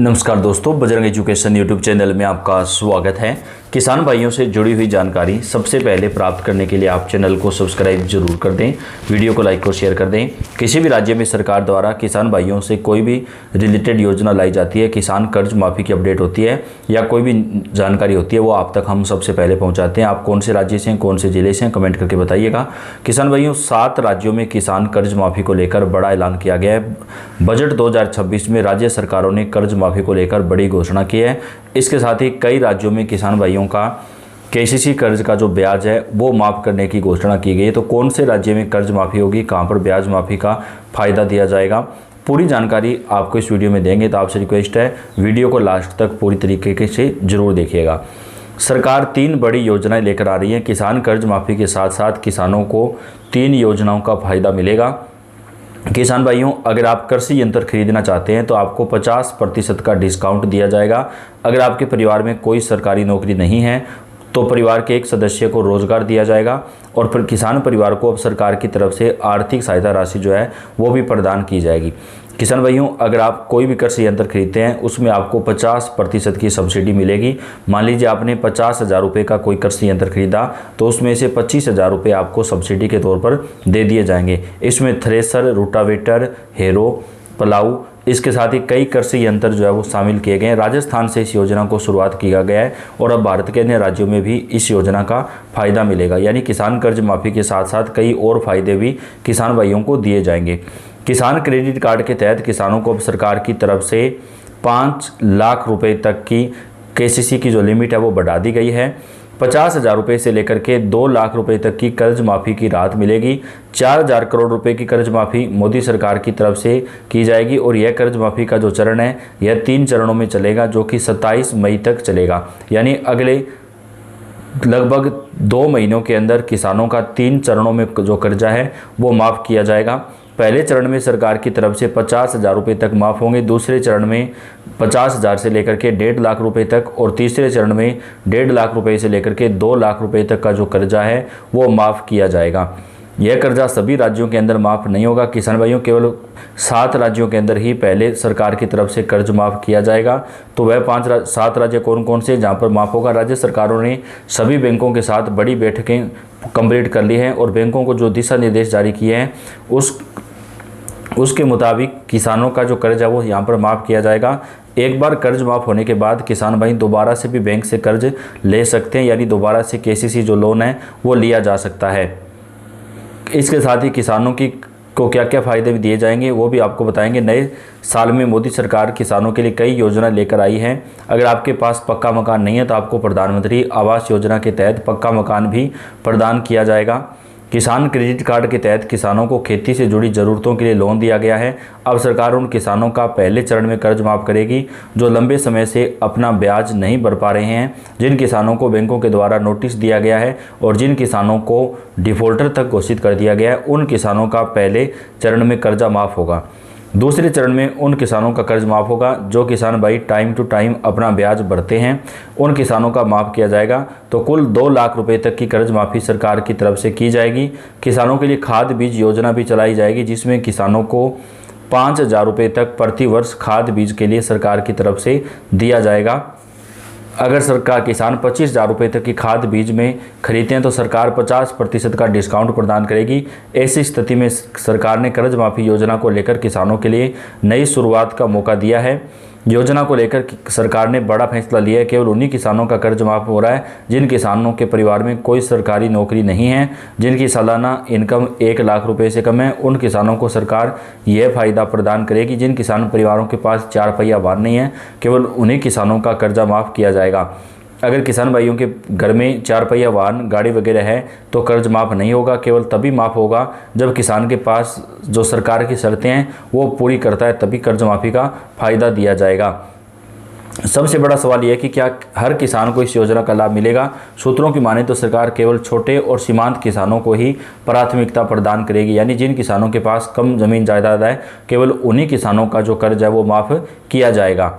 नमस्कार दोस्तों, Bajrang education YouTube channel में आपका स्वागत है। किसान भाइयों से जुड़ी हुई जानकारी सबसे पहले प्राप्त करने के लिए आप चैनल को सब्सक्राइब जरूर कर दें, वीडियो को लाइक और शेयर कर दें। किसी भी राज्य में सरकार द्वारा किसान भाइयों से कोई भी रिलेटेड योजना लाई जाती है, किसान कर्ज माफ़ी की अपडेट होती है या कोई भी जानकारी होती है, वो आप तक हम सबसे पहले पहुँचाते हैं। आप कौन से राज्य से हैं, कौन से ज़िले से हैं, कमेंट करके बताइएगा। किसान भाइयों, 7 राज्यों में किसान कर्ज माफ़ी को लेकर बड़ा ऐलान किया गया है। बजट 2026 में राज्य सरकारों ने कर्ज माफ़ी को लेकर बड़ी घोषणा की है। इसके साथ ही कई राज्यों में किसान भाइयों का केसीसी कर्ज का जो ब्याज है वो माफ़ करने की घोषणा की गई है। तो कौन से राज्य में कर्ज माफ़ी होगी, कहां पर ब्याज माफ़ी का फ़ायदा दिया जाएगा, पूरी जानकारी आपको इस वीडियो में देंगे। तो आपसे रिक्वेस्ट है, वीडियो को लास्ट तक पूरी तरीके से ज़रूर देखिएगा। सरकार 3 बड़ी योजनाएं लेकर आ रही है। किसान कर्ज माफ़ी के साथ साथ किसानों को 3 योजनाओं का फ़ायदा मिलेगा। किसान भाइयों, अगर आप कृषि यंत्र खरीदना चाहते हैं तो आपको 50% का डिस्काउंट दिया जाएगा। अगर आपके परिवार में कोई सरकारी नौकरी नहीं है तो परिवार के एक सदस्य को रोजगार दिया जाएगा और फिर किसान परिवार को अब सरकार की तरफ से आर्थिक सहायता राशि जो है वो भी प्रदान की जाएगी। किसान भाइयों, अगर आप कोई भी कृषि यंत्र खरीदते हैं उसमें आपको 50% की सब्सिडी मिलेगी। मान लीजिए आपने 50,000 रुपये का कोई कृषि यंत्र खरीदा तो उसमें से 25,000 रुपये आपको सब्सिडी के तौर पर दे दिए जाएंगे। इसमें थ्रेसर, रोटावेटर, हेरो, प्लाऊ, इसके साथ ही कई कृषि यंत्र जो है वो शामिल किए गए हैं। राजस्थान से इस योजना को शुरुआत किया गया है और अब भारत के अन्य राज्यों में भी इस योजना का फ़ायदा मिलेगा। यानी किसान कर्ज माफ़ी के साथ साथ कई और फायदे भी किसान भाइयों को दिए जाएंगे। किसान क्रेडिट कार्ड के तहत किसानों को अब सरकार की तरफ से 5 लाख रुपए तक की केसीसी की जो लिमिट है वो बढ़ा दी गई है। 50,000 रुपये से लेकर के 2 लाख रुपए तक की कर्ज माफ़ी की राहत मिलेगी। 4,000 करोड़ रुपए की कर्ज माफ़ी मोदी सरकार की तरफ से की जाएगी और यह कर्ज माफ़ी का जो चरण है यह 3 चरणों में चलेगा, जो कि 27 मई तक चलेगा। यानी अगले लगभग 2 महीनों के अंदर किसानों का 3 चरणों में जो कर्जा है वो माफ़ किया जाएगा। पहले चरण में सरकार की तरफ से 50,000 रुपये तक माफ़ होंगे, दूसरे चरण में 50,000 से लेकर के 1.5 लाख रुपए तक और तीसरे चरण में 1.5 लाख रुपए से लेकर के 2 लाख रुपए तक का जो कर्जा है वो माफ़ किया जाएगा। यह कर्जा सभी राज्यों के अंदर माफ़ नहीं होगा। किसान भाइयों, केवल 7 राज्यों के अंदर ही पहले सरकार की तरफ से कर्ज माफ़ किया जाएगा। तो वह 7 राज्य कौन कौन से जहां पर माफ़ होगा? राज्य सरकारों ने सभी बैंकों के साथ बड़ी बैठकें कंप्लीट कर ली हैं और बैंकों को जो दिशा निर्देश जारी किए हैं उसके मुताबिक किसानों का जो कर्ज है वो यहाँ पर माफ़ किया जाएगा। एक बार कर्ज माफ़ होने के बाद किसान भाई दोबारा से भी बैंक से कर्ज ले सकते हैं, यानी दोबारा से केसीसी जो लोन है वो लिया जा सकता है। इसके साथ ही किसानों को क्या क्या फ़ायदे भी दिए जाएंगे वो भी आपको बताएंगे। नए साल में मोदी सरकार किसानों के लिए कई योजना लेकर आई है। अगर आपके पास पक्का मकान नहीं है तो आपको प्रधानमंत्री आवास योजना के तहत पक्का मकान भी प्रदान किया जाएगा। किसान क्रेडिट कार्ड के तहत किसानों को खेती से जुड़ी ज़रूरतों के लिए लोन दिया गया है। अब सरकार उन किसानों का पहले चरण में कर्ज माफ़ करेगी जो लंबे समय से अपना ब्याज नहीं भर पा रहे हैं, जिन किसानों को बैंकों के द्वारा नोटिस दिया गया है और जिन किसानों को डिफ़ॉल्टर तक घोषित कर दिया गया है, उन किसानों का पहले चरण में कर्जा माफ़ होगा। दूसरे चरण में उन किसानों का कर्ज माफ़ होगा जो किसान भाई टाइम टू टाइम अपना ब्याज भरते हैं, उन किसानों का माफ़ किया जाएगा। तो कुल 2 लाख रुपए तक की कर्ज माफ़ी सरकार की तरफ से की जाएगी। किसानों के लिए खाद बीज योजना भी चलाई जाएगी, जिसमें किसानों को 5,000 रुपये तक प्रति वर्ष खाद बीज के लिए सरकार की तरफ से दिया जाएगा। अगर सरकार किसान 25,000 रुपये तक की खाद बीज में खरीदते हैं तो सरकार 50% का डिस्काउंट प्रदान करेगी। ऐसी स्थिति में सरकार ने कर्ज माफ़ी योजना को लेकर किसानों के लिए नई शुरुआत का मौका दिया है। योजना को लेकर सरकार ने बड़ा फैसला लिया है। केवल उन्हीं किसानों का कर्ज माफ़ हो रहा है जिन किसानों के परिवार में कोई सरकारी नौकरी नहीं है, जिनकी सालाना इनकम 1 लाख रुपए से कम है। उन किसानों को सरकार यह फ़ायदा प्रदान करेगी। जिन किसान परिवारों के पास 4 पहिया वाहन नहीं है, केवल उन्हीं किसानों का कर्जा माफ़ किया जाएगा। अगर किसान भाइयों के घर में 4 पहिया वाहन, गाड़ी वगैरह है तो कर्ज माफ़ नहीं होगा। केवल तभी माफ़ होगा जब किसान के पास जो सरकार की शर्तें हैं वो पूरी करता है, तभी कर्ज माफ़ी का फ़ायदा दिया जाएगा। सबसे बड़ा सवाल यह है कि क्या हर किसान को इस योजना का लाभ मिलेगा? सूत्रों की माने तो सरकार केवल छोटे और सीमांत किसानों को ही प्राथमिकता प्रदान करेगी। यानी जिन किसानों के पास कम ज़मीन जायदाद है, केवल उन्हीं किसानों का जो कर्ज है वो माफ़ किया जाएगा।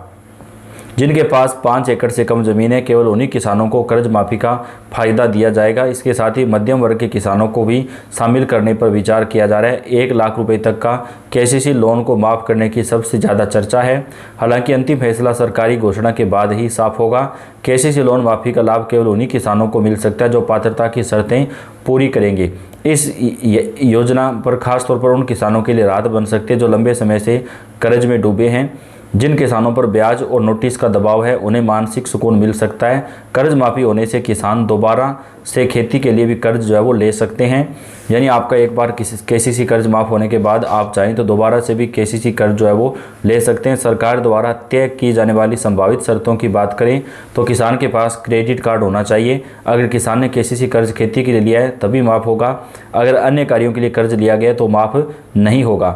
जिनके पास 5 एकड़ से कम ज़मीन है, केवल उन्हीं किसानों को कर्ज माफ़ी का फ़ायदा दिया जाएगा। इसके साथ ही मध्यम वर्ग के किसानों को भी शामिल करने पर विचार किया जा रहा है। 1 लाख रुपए तक का केसीसी लोन को माफ़ करने की सबसे ज़्यादा चर्चा है। हालांकि अंतिम फैसला सरकारी घोषणा के बाद ही साफ होगा। केसीसी लोन माफ़ी का लाभ केवल उन्हीं किसानों को मिल सकता है जो पात्रता की शर्तें पूरी करेंगे। इस योजना पर खास तौर पर उन किसानों के लिए राहत बन सकती है जो लंबे समय से कर्ज में डूबे हैं। जिन किसानों पर ब्याज और नोटिस का दबाव है उन्हें मानसिक सुकून मिल सकता है। कर्ज माफ़ी होने से किसान दोबारा से खेती के लिए भी कर्ज जो है वो ले सकते हैं। यानी आपका एक बार केसीसी कर्ज माफ़ होने के बाद आप चाहें तो दोबारा से भी केसीसी कर्ज जो है वो ले सकते हैं। सरकार द्वारा तय की जाने वाली संभावित शर्तों की बात करें तो किसान के पास क्रेडिट कार्ड होना चाहिए। अगर किसान ने केसीसी कर्ज खेती के लिए लिया है तभी माफ़ होगा। अगर अन्य कार्यों के लिए कर्ज लिया गया तो माफ़ नहीं होगा।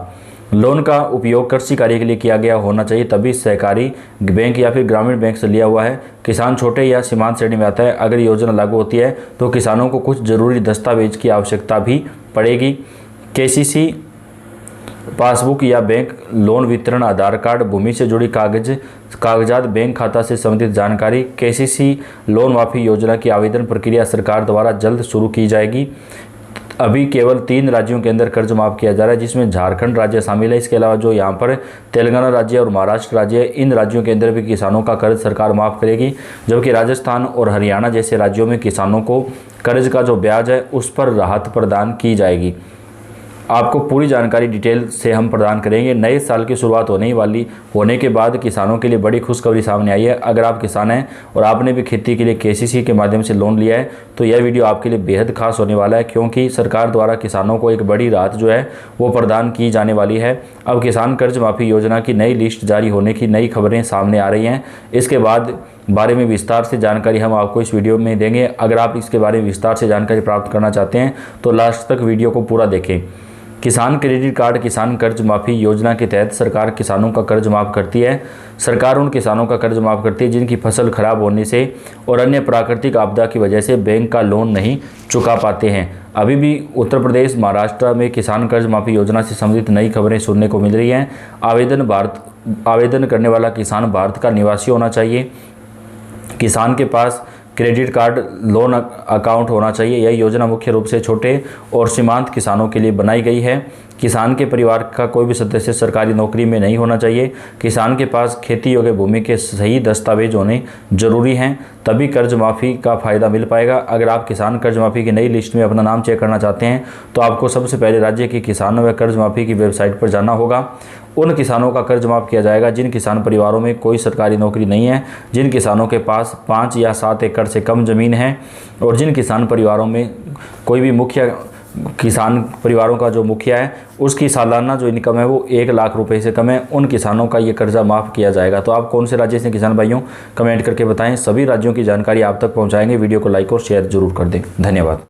लोन का उपयोग कृषि कार्य के लिए किया गया होना चाहिए तभी सहकारी बैंक या फिर ग्रामीण बैंक से लिया हुआ है। किसान छोटे या सीमांत श्रेणी में आता है। अगर योजना लागू होती है तो किसानों को कुछ जरूरी दस्तावेज की आवश्यकता भी पड़ेगी। केसीसी पासबुक या बैंक लोन वितरण, आधार कार्ड, भूमि से जुड़ी कागजात, बैंक खाता से संबंधित जानकारी। केसीसी लोन माफ़ी योजना की आवेदन प्रक्रिया सरकार द्वारा जल्द शुरू की जाएगी। अभी केवल 3 राज्यों के अंदर कर्ज माफ़ किया जा रहा है जिसमें झारखंड राज्य शामिल है। इसके अलावा जो यहाँ पर तेलंगाना राज्य और महाराष्ट्र राज्य है, इन राज्यों के अंदर भी किसानों का कर्ज सरकार माफ़ करेगी। जबकि राजस्थान और हरियाणा जैसे राज्यों में किसानों को कर्ज का जो ब्याज है उस पर राहत प्रदान की जाएगी। आपको पूरी जानकारी डिटेल से हम प्रदान करेंगे। नए साल की शुरुआत होने के बाद किसानों के लिए बड़ी खुशखबरी सामने आई है। अगर आप किसान हैं और आपने भी खेती के लिए केसीसी के माध्यम से लोन लिया है तो यह वीडियो आपके लिए बेहद खास होने वाला है, क्योंकि सरकार द्वारा किसानों को एक बड़ी राहत जो है वो प्रदान की जाने वाली है। अब किसान कर्ज माफ़ी योजना की नई लिस्ट जारी होने की नई खबरें सामने आ रही हैं। इसके बाद बारे में विस्तार से जानकारी हम आपको इस वीडियो में देंगे। अगर आप इसके बारे में विस्तार से जानकारी प्राप्त करना चाहते हैं तो लास्ट तक वीडियो को पूरा देखें। किसान क्रेडिट कार्ड किसान कर्ज माफ़ी योजना के तहत सरकार किसानों का कर्ज माफ़ करती है। सरकार उन किसानों का कर्ज माफ़ करती है जिनकी फसल खराब होने से और अन्य प्राकृतिक आपदा की वजह से बैंक का लोन नहीं चुका पाते हैं। अभी भी उत्तर प्रदेश, महाराष्ट्र में किसान कर्ज माफ़ी योजना से संबंधित नई खबरें सुनने को मिल रही हैं। आवेदन करने वाला किसान भारत का निवासी होना चाहिए। किसान के पास क्रेडिट कार्ड, लोन अकाउंट होना चाहिए। यह योजना मुख्य रूप से छोटे और सीमांत किसानों के लिए बनाई गई है। किसान के परिवार का कोई भी सदस्य सरकारी नौकरी में नहीं होना चाहिए। किसान के पास खेती योग्य भूमि के सही दस्तावेज होने जरूरी हैं, तभी कर्ज माफ़ी का फ़ायदा मिल पाएगा। अगर आप किसान कर्ज माफ़ी की नई लिस्ट में अपना नाम चेक करना चाहते हैं तो आपको सबसे पहले राज्य के किसानों व कर्ज माफ़ी की वेबसाइट पर जाना होगा। उन किसानों का कर्ज माफ़ किया जाएगा जिन किसान परिवारों में कोई सरकारी नौकरी नहीं है, जिन किसानों के पास 5 या 7 एकड़ से कम ज़मीन है और जिन किसान परिवारों में कोई भी किसान परिवारों का जो मुखिया है उसकी सालाना जो इनकम है वो 1 लाख रुपए से कम है। उन किसानों का ये कर्जा माफ़ किया जाएगा। तो आप कौन से राज्य से किसान भाइयों कमेंट करके बताएं। सभी राज्यों की जानकारी आप तक पहुंचाएंगे। वीडियो को लाइक और शेयर जरूर कर दें। धन्यवाद।